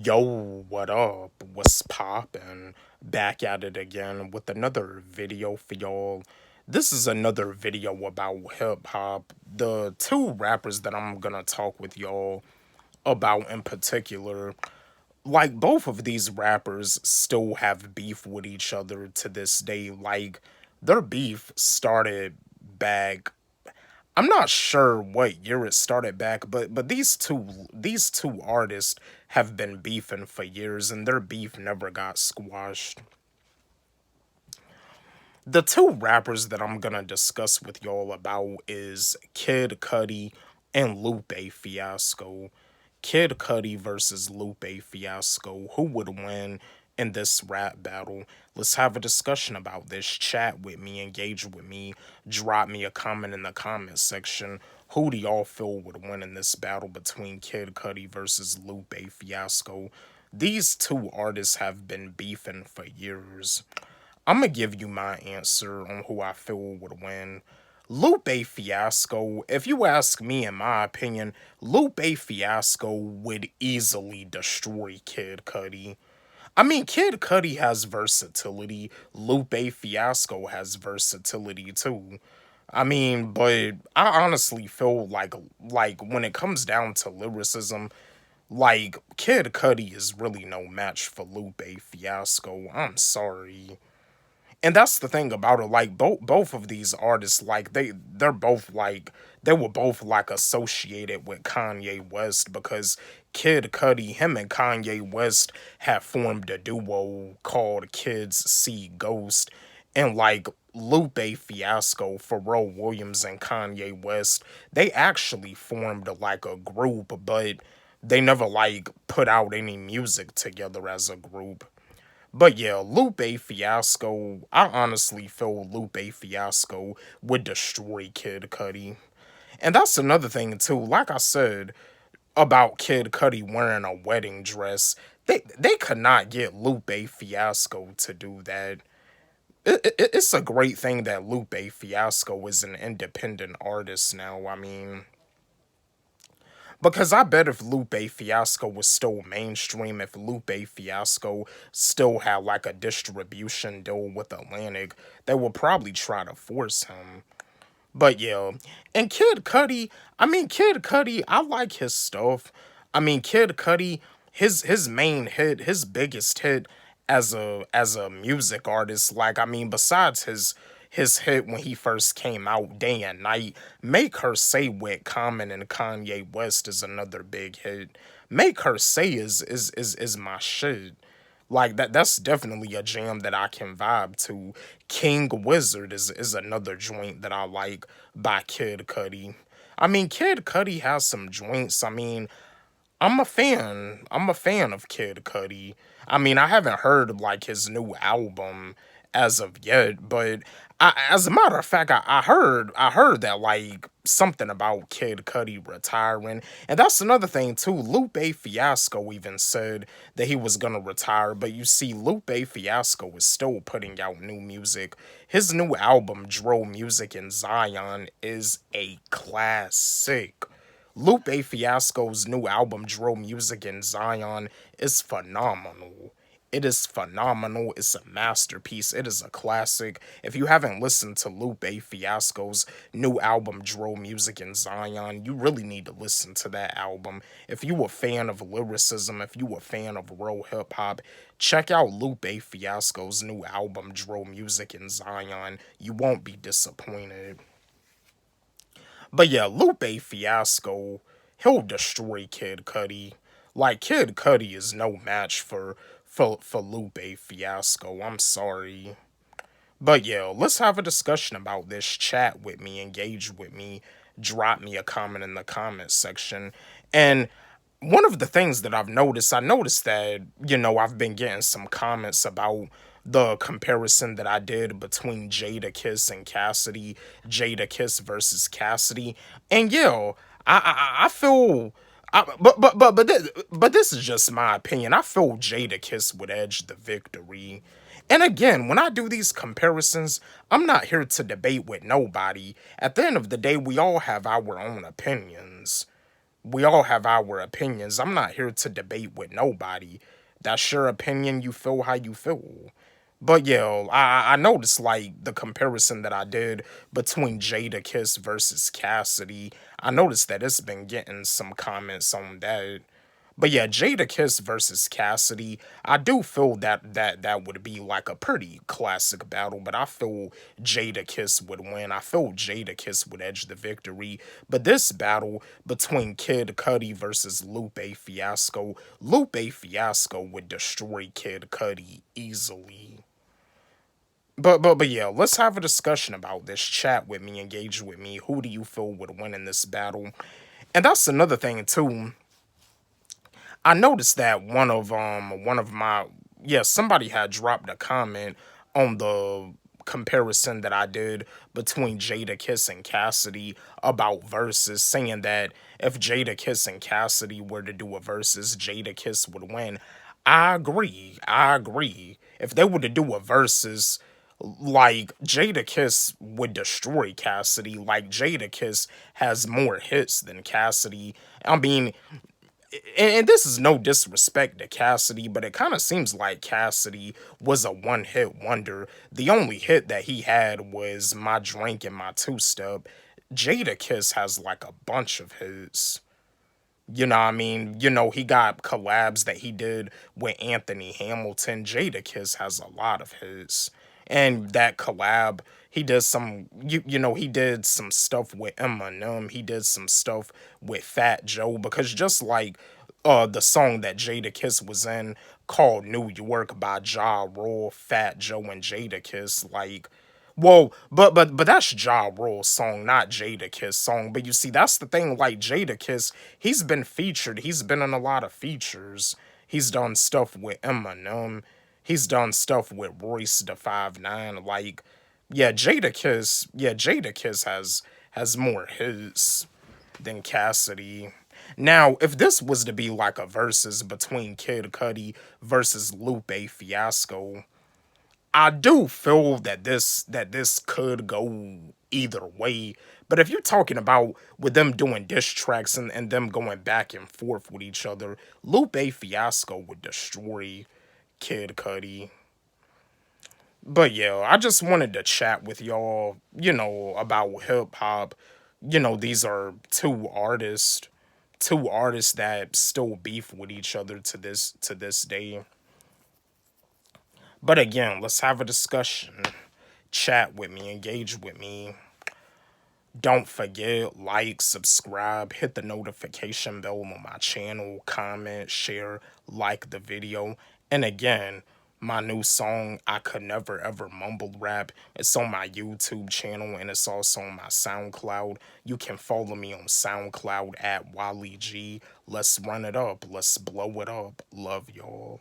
Yo, what up? What's poppin'? Back at it again with another video for y'all. This is another video about hip hop. The two rappers that I'm gonna talk with y'all about in particular, like both of these rappers still have beef with each other to this day. Like their beef started back, I'm not sure what year it started back, but these two artists have been beefing for years and their beef never got squashed. The two rappers that I'm gonna discuss with y'all about is Kid Cudi and Lupe Fiasco. Kid Cudi versus Lupe Fiasco. Who would win in this rap battle? Let's have a discussion about this. Chat with me, engage with me, drop me a comment in the comment section. Who do y'all feel would win in this battle between Kid Cudi versus Lupe Fiasco? These two artists have been beefing for years. I'm gonna give you my answer on who I feel would win. Lupe Fiasco, if you ask me, in my opinion, Lupe Fiasco would easily destroy Kid Cudi. I mean, Kid Cudi has versatility. Lupe Fiasco has versatility too. I mean, but I honestly feel like when it comes down to lyricism, like Kid Cudi is really no match for Lupe Fiasco. I'm sorry. And that's the thing about it. Like both of these artists, like they were both like associated with Kanye West because Kid Cudi, him and Kanye West have formed a duo called Kids See Ghost, and like Lupe Fiasco, Pharrell Williams, and Kanye West, they actually formed like a group, but they never like put out any music together as a group. But yeah, Lupe Fiasco, I honestly feel Lupe Fiasco would destroy Kid Cudi. And that's another thing too, like I said about Kid Cudi wearing a wedding dress, they could not get Lupe Fiasco to do that. It's a great thing that Lupe Fiasco is an independent artist now. I mean, because I bet if Lupe Fiasco was still mainstream, if Lupe Fiasco still had like a distribution deal with Atlantic, they would probably try to force him. But yeah, and Kid Cudi, I mean Kid Cudi, I like his stuff. I mean Kid Cudi, his main hit, his biggest hit as a music artist, like I mean besides his hit when he first came out, Day and Night, Make Her Say with Common and Kanye West is another big hit. Make Her Say is my shit. Like that's definitely a jam that I can vibe to. King Wizard is another joint that I like by Kid Cudi. I mean Kid Cudi has some joints. I mean, I'm a fan. I'm a fan of Kid Cudi. I mean, I haven't heard like his new album as of yet, but as a matter of fact, I heard that like something about Kid Cudi retiring, and that's another thing too. Lupe Fiasco even said that he was gonna retire, but you see, Lupe Fiasco is still putting out new music. His new album, Dro Music in Zion, is a classic. Lupe Fiasco's new album, Dro Music in Zion, is phenomenal. It is phenomenal. It's a masterpiece. It is a classic. If you haven't listened to Lupe Fiasco's new album, Dro Music in Zion, you really need to listen to that album. If you a fan of lyricism, if you a fan of real hip hop, check out Lupe Fiasco's new album, Dro Music in Zion. You won't be disappointed. But yeah, Lupe Fiasco, he'll destroy Kid Cudi. Like Kid Cudi is no match for Lupe Fiasco. I'm sorry. But yeah, let's have a discussion about this. Chat with me, engage with me, drop me a comment in the comment section. And one of the things that I noticed that, I've been getting some comments about the comparison that I did between Jada Kiss and Cassidy, Jada Kiss versus Cassidy. And yeah, I feel but this is just my opinion. I feel Jada Kiss would edge the victory. And again, when I do these comparisons, I'm not here to debate with nobody. At the end of the day, we all have our own opinions. We all have our opinions. I'm not here to debate with nobody. That's your opinion. You feel how you feel. But yeah, I noticed like the comparison that I did between Jada Kiss versus Cassidy. I noticed that it's been getting some comments on that. But yeah, Jada Kiss versus Cassidy, I do feel that would be like a pretty classic battle, but I feel Jada Kiss would win. I feel Jada Kiss would edge the victory. But this battle between Kid Cudi versus Lupe Fiasco, Lupe Fiasco would destroy Kid Cudi easily. But yeah, let's have a discussion about this. Chat with me, engage with me. Who do you feel would win in this battle? And that's another thing too. I noticed that one of my, yeah, somebody had dropped a comment on the comparison that I did between Jada Kiss and Cassidy about verses, saying that if Jada Kiss and Cassidy were to do a versus, Jada Kiss would win. I agree. I agree. If they were to do a versus, like Jada Kiss would destroy Cassidy. Like Jada Kiss has more hits than Cassidy. I mean, and this is no disrespect to Cassidy, but it kind of seems like Cassidy was a one-hit wonder. The only hit that he had was My Drink and My Two Step. Jada Kiss has like a bunch of hits. You know what I mean? You know, he got collabs that he did with Anthony Hamilton. Jada Kiss has a lot of hits. And that collab, he does some, you know, he did some stuff with Eminem. He did some stuff with Fat Joe. Because just like the song that Jada Kiss was in called New York by Ja Rule, Fat Joe, and Jada Kiss, like, well, but that's Ja Rule's song, not Jada Kiss song. But you see, that's the thing. Like Jada Kiss, he's been featured. He's been in a lot of features. He's done stuff with Eminem. He's done stuff with Royce da 5'9". Like, yeah, Jada Kiss has more hits than Cassidy. Now, if this was to be like a versus between Kid Cudi versus Lupe Fiasco, I do feel that this could go either way. But if you're talking about with them doing diss tracks and them going back and forth with each other, Lupe Fiasco would destroy Kid Cudi. But yeah, I just wanted to chat with y'all, you know, about hip hop. You know, these are two artists that still beef with each other to this day. But again, let's have a discussion. Chat with me, engage with me. Don't forget, like, subscribe, hit the notification bell on my channel, comment, share, like the video. And again, my new song, I Could Never Ever Mumble Rap, it's on my YouTube channel and it's also on my SoundCloud. You can follow me on SoundCloud at Wally G. Let's run it up. Let's blow it up. Love y'all.